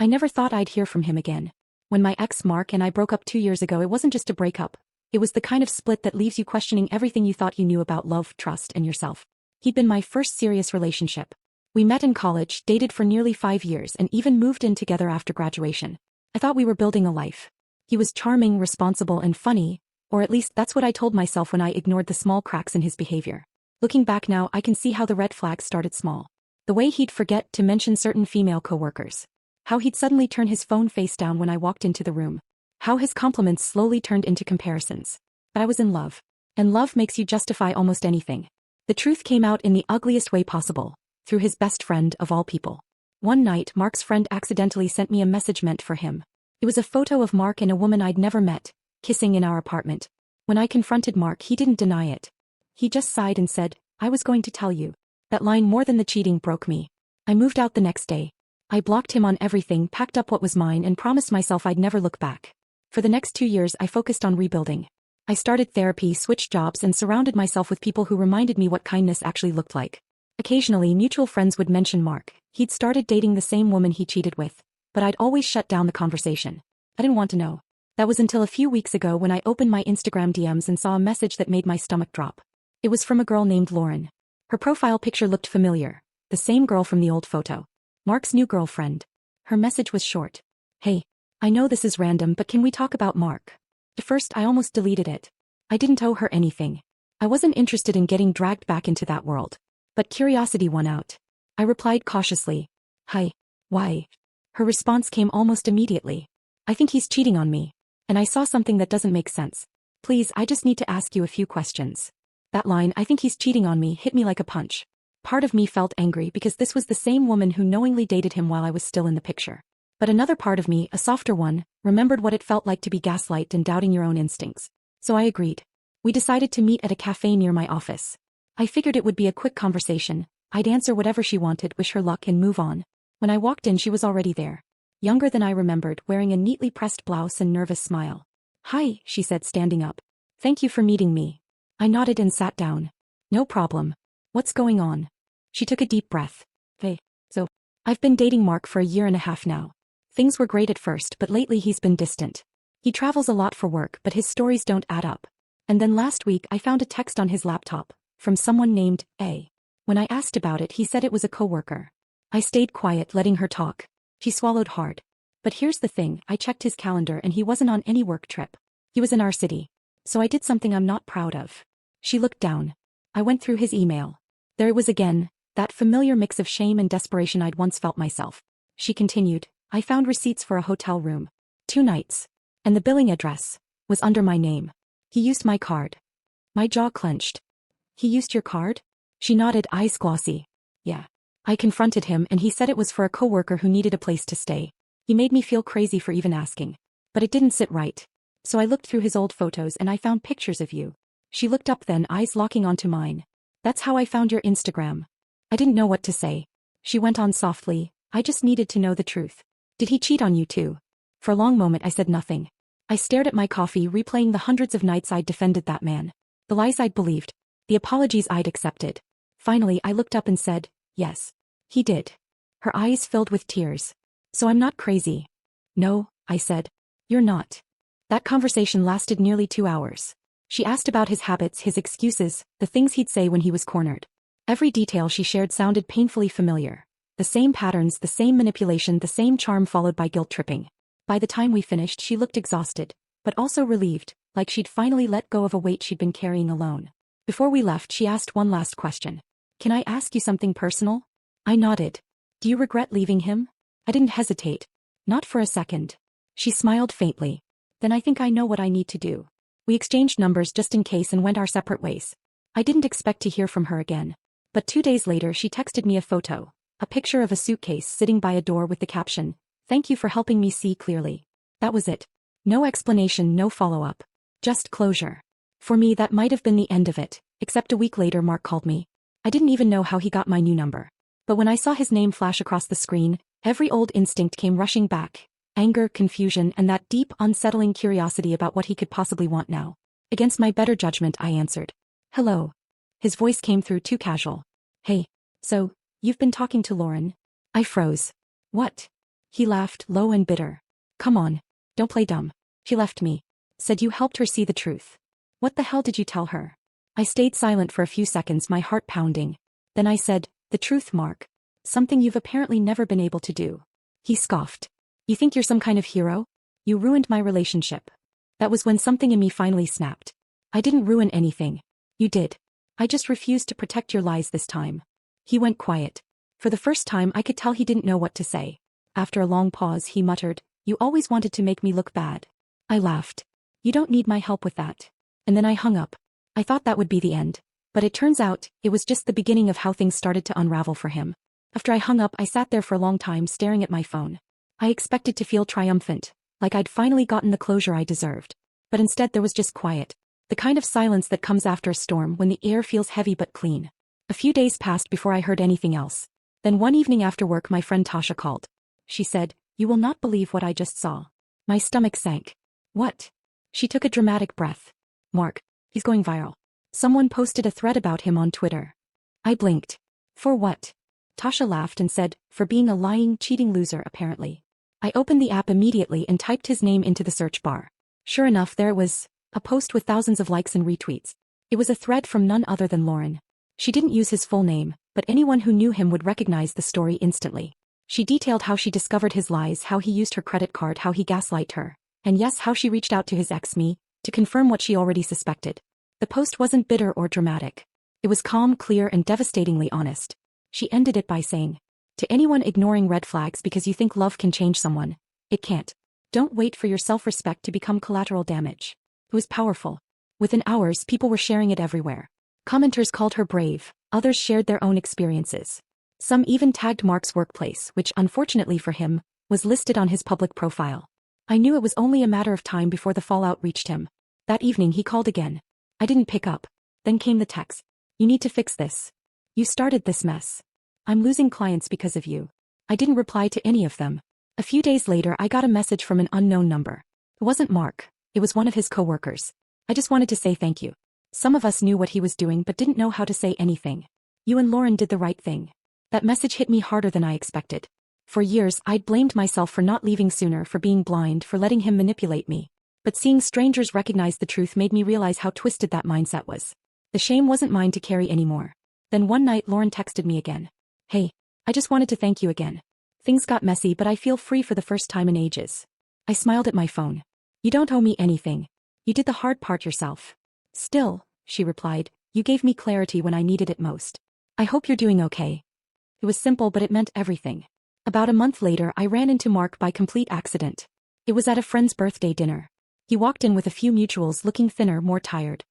I never thought I'd hear from him again. When my ex Mark and I broke up 2 years ago, it wasn't just a breakup. It was the kind of split that leaves you questioning everything you thought you knew about love, trust, and yourself. He'd been my first serious relationship. We met in college, dated for nearly 5 years, and even moved in together after graduation. I thought we were building a life. He was charming, responsible, and funny, or at least that's what I told myself when I ignored the small cracks in his behavior. Looking back now, I can see how the red flags started small. The way he'd forget to mention certain female coworkers. How he'd suddenly turn his phone face down when I walked into the room. How his compliments slowly turned into comparisons. But I was in love. And love makes you justify almost anything. The truth came out in the ugliest way possible, through his best friend of all people. One night, Mark's friend accidentally sent me a message meant for him. It was a photo of Mark and a woman I'd never met, kissing in our apartment. When I confronted Mark, he didn't deny it. He just sighed and said, "I was going to tell you." That line, more than the cheating, broke me. I moved out the next day. I blocked him on everything, packed up what was mine, and promised myself I'd never look back. For the next 2 years, I focused on rebuilding. I started therapy, switched jobs, and surrounded myself with people who reminded me what kindness actually looked like. Occasionally, mutual friends would mention Mark. He'd started dating the same woman he cheated with, but I'd always shut down the conversation. I didn't want to know. That was until a few weeks ago when I opened my Instagram DMs and saw a message that made my stomach drop. It was from a girl named Lauren. Her profile picture looked familiar, the same girl from the old photo. Mark's new girlfriend. Her message was short. "Hey, I know this is random, but can we talk about Mark?" At first, I almost deleted it. I didn't owe her anything. I wasn't interested in getting dragged back into that world. But curiosity won out. I replied cautiously. "Hi. Why?" Her response came almost immediately. "I think he's cheating on me. And I saw something that doesn't make sense. Please, I just need to ask you a few questions." That line, "I think he's cheating on me," hit me like a punch. Part of me felt angry because this was the same woman who knowingly dated him while I was still in the picture. But another part of me, a softer one, remembered what it felt like to be gaslighted and doubting your own instincts. So I agreed. We decided to meet at a cafe near my office. I figured it would be a quick conversation. I'd answer whatever she wanted, wish her luck, and move on. When I walked in, she was already there. Younger than I remembered, wearing a neatly pressed blouse and nervous smile. "Hi," she said, standing up. "Thank you for meeting me." I nodded and sat down. "No problem. What's going on?" She took a deep breath. "Hey, so, I've been dating Mark for a year and a half now. Things were great at first, but lately he's been distant. He travels a lot for work, but his stories don't add up. And then last week I found a text on his laptop, from someone named A. When I asked about it, he said it was a coworker. I stayed quiet, letting her talk. She swallowed hard. But here's the thing, I checked his calendar and he wasn't on any work trip. He was in our city. So I did something I'm not proud of. She looked down. I went through his email. There it was again, that familiar mix of shame and desperation I'd once felt myself. She continued, "I found receipts for a hotel room. 2 nights. And the billing address was under my name. He used my card." My jaw clenched. "He used your card?" She nodded, eyes glossy. "Yeah." I confronted him and he said it was for a coworker who needed a place to stay. He made me feel crazy for even asking. But it didn't sit right. So I looked through his old photos and I found pictures of you. She looked up then, eyes locking onto mine. "That's how I found your Instagram." I didn't know what to say. She went on softly, "I just needed to know the truth. Did he cheat on you too?" For a long moment I said nothing. I stared at my coffee, replaying the hundreds of nights I'd defended that man. The lies I'd believed. The apologies I'd accepted. Finally I looked up and said, "Yes. He did." Her eyes filled with tears. "So I'm not crazy?" "No," I said. "You're not." That conversation lasted nearly 2 hours. She asked about his habits, his excuses, the things he'd say when he was cornered. Every detail she shared sounded painfully familiar. The same patterns, the same manipulation, the same charm followed by guilt tripping. By the time we finished, she looked exhausted, but also relieved, like she'd finally let go of a weight she'd been carrying alone. Before we left, she asked one last question. "Can I ask you something personal?" I nodded. "Do you regret leaving him?" I didn't hesitate. "Not for a second." She smiled faintly. "Then I think I know what I need to do." We exchanged numbers just in case and went our separate ways. I didn't expect to hear from her again. But 2 days later she texted me a photo, a picture of a suitcase sitting by a door with the caption, "Thank you for helping me see clearly." That was it. No explanation, no follow-up. Just closure. For me, that might have been the end of it, except a week later Mark called me. I didn't even know how he got my new number. But when I saw his name flash across the screen, every old instinct came rushing back. Anger, confusion, and that deep, unsettling curiosity about what he could possibly want now. Against my better judgment, I answered. "Hello." His voice came through too casual. "Hey, so, you've been talking to Lauren?" I froze. "What?" He laughed, low and bitter. Come on. Don't play dumb. She left me. Said you helped her see the truth. What the hell did you tell her? I stayed silent for a few seconds, my heart pounding. Then I said, the truth, Mark. Something you've apparently never been able to do. He scoffed. You think you're some kind of hero? You ruined my relationship. That was when something in me finally snapped. I didn't ruin anything. You did. I just refused to protect your lies this time. He went quiet. For the first time I could tell he didn't know what to say. After a long pause he muttered, you always wanted to make me look bad. I laughed. You don't need my help with that. And then I hung up. I thought that would be the end. But it turns out, it was just the beginning of how things started to unravel for him. After I hung up I sat there for a long time staring at my phone. I expected to feel triumphant, like I'd finally gotten the closure I deserved. But instead there was just quiet. The kind of silence that comes after a storm when the air feels heavy but clean. A few days passed before I heard anything else. Then one evening after work my friend Tasha called. She said, you will not believe what I just saw. My stomach sank. What? She took a dramatic breath. Mark, he's going viral. Someone posted a thread about him on Twitter. I blinked. For what? Tasha laughed and said, for being a lying, cheating loser apparently. I opened the app immediately and typed his name into the search bar. Sure enough, there it was. A post with thousands of likes and retweets. It was a thread from none other than Lauren. She didn't use his full name, but anyone who knew him would recognize the story instantly. She detailed how she discovered his lies, how he used her credit card, how he gaslighted her, and yes, how she reached out to his ex me to confirm what she already suspected. The post wasn't bitter or dramatic. It was calm, clear, and devastatingly honest. She ended it by saying, to anyone ignoring red flags because you think love can change someone, it can't. Don't wait for your self-respect to become collateral damage. It was powerful. Within hours, people were sharing it everywhere. Commenters called her brave, others shared their own experiences. Some even tagged Mark's workplace, which, unfortunately for him, was listed on his public profile. I knew it was only a matter of time before the fallout reached him. That evening he called again. I didn't pick up. Then came the text. You need to fix this. You started this mess. I'm losing clients because of you. I didn't reply to any of them. A few days later I got a message from an unknown number. It wasn't Mark. It was one of his coworkers. I just wanted to say thank you. Some of us knew what he was doing but didn't know how to say anything. You and Lauren did the right thing. That message hit me harder than I expected. For years I'd blamed myself for not leaving sooner, for being blind, for letting him manipulate me. But seeing strangers recognize the truth made me realize how twisted that mindset was. The shame wasn't mine to carry anymore. Then one night Lauren texted me again. Hey, I just wanted to thank you again. Things got messy but I feel free for the first time in ages. I smiled at my phone. You don't owe me anything. You did the hard part yourself. Still, she replied, you gave me clarity when I needed it most. I hope you're doing okay. It was simple but it meant everything. About a month later I ran into Mark by complete accident. It was at a friend's birthday dinner. He walked in with a few mutuals, looking thinner, more tired.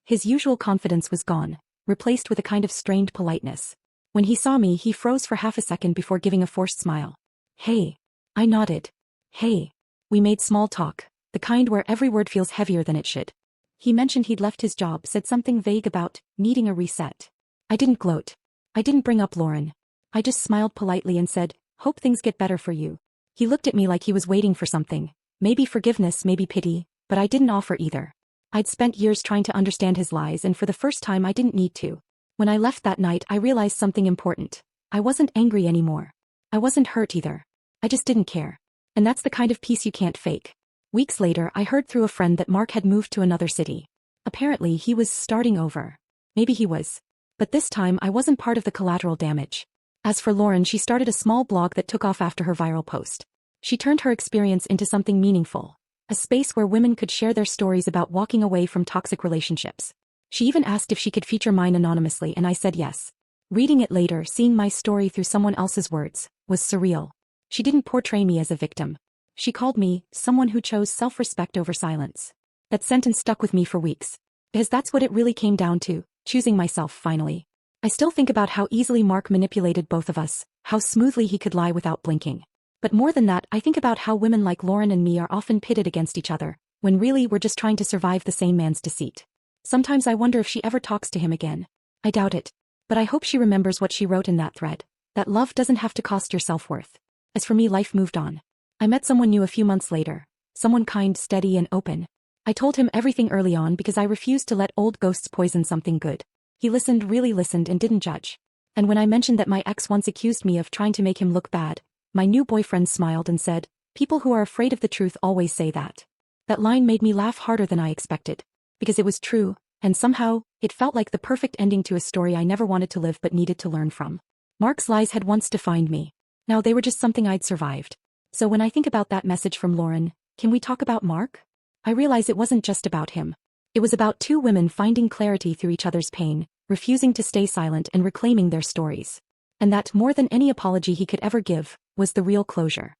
His usual confidence was gone, replaced with a kind of strained politeness. When he saw me he froze for half a second before giving a forced smile. Hey. I nodded. Hey. We made small talk. The kind where every word feels heavier than it should. He mentioned he'd left his job, said something vague about needing a reset. I didn't gloat. I didn't bring up Lauren. I just smiled politely and said, hope things get better for you. He looked at me like he was waiting for something. Maybe forgiveness, maybe pity, but I didn't offer either. I'd spent years trying to understand his lies and for the first time I didn't need to. When I left that night I realized something important. I wasn't angry anymore. I wasn't hurt either. I just didn't care. And that's the kind of peace you can't fake. Weeks later I heard through a friend that Mark had moved to another city. Apparently he was starting over. Maybe he was. But this time I wasn't part of the collateral damage. As for Lauren, she started a small blog that took off after her viral post. She turned her experience into something meaningful. A space where women could share their stories about walking away from toxic relationships. She even asked if she could feature mine anonymously and I said yes. Reading it later, seeing my story through someone else's words, was surreal. She didn't portray me as a victim. She called me someone who chose self-respect over silence. That sentence stuck with me for weeks. Because that's what it really came down to, choosing myself finally. I still think about how easily Mark manipulated both of us, how smoothly he could lie without blinking. But more than that, I think about how women like Lauren and me are often pitted against each other, when really we're just trying to survive the same man's deceit. Sometimes I wonder if she ever talks to him again. I doubt it. But I hope she remembers what she wrote in that thread. That love doesn't have to cost your self-worth. As for me, life moved on. I met someone new a few months later. Someone kind, steady, and open. I told him everything early on because I refused to let old ghosts poison something good. He listened, really listened, and didn't judge. And when I mentioned that my ex once accused me of trying to make him look bad, My new boyfriend smiled and said, "People who are afraid of the truth always say that." That line made me laugh harder than I expected. Because it was true, and somehow, it felt like the perfect ending to a story I never wanted to live but needed to learn from. Mark's lies had once defined me. Now they were just something I'd survived. So when I think about that message from Lauren, can we talk about Mark? I realize it wasn't just about him. It was about two women finding clarity through each other's pain, refusing to stay silent and reclaiming their stories. And that, more than any apology he could ever give, was the real closure.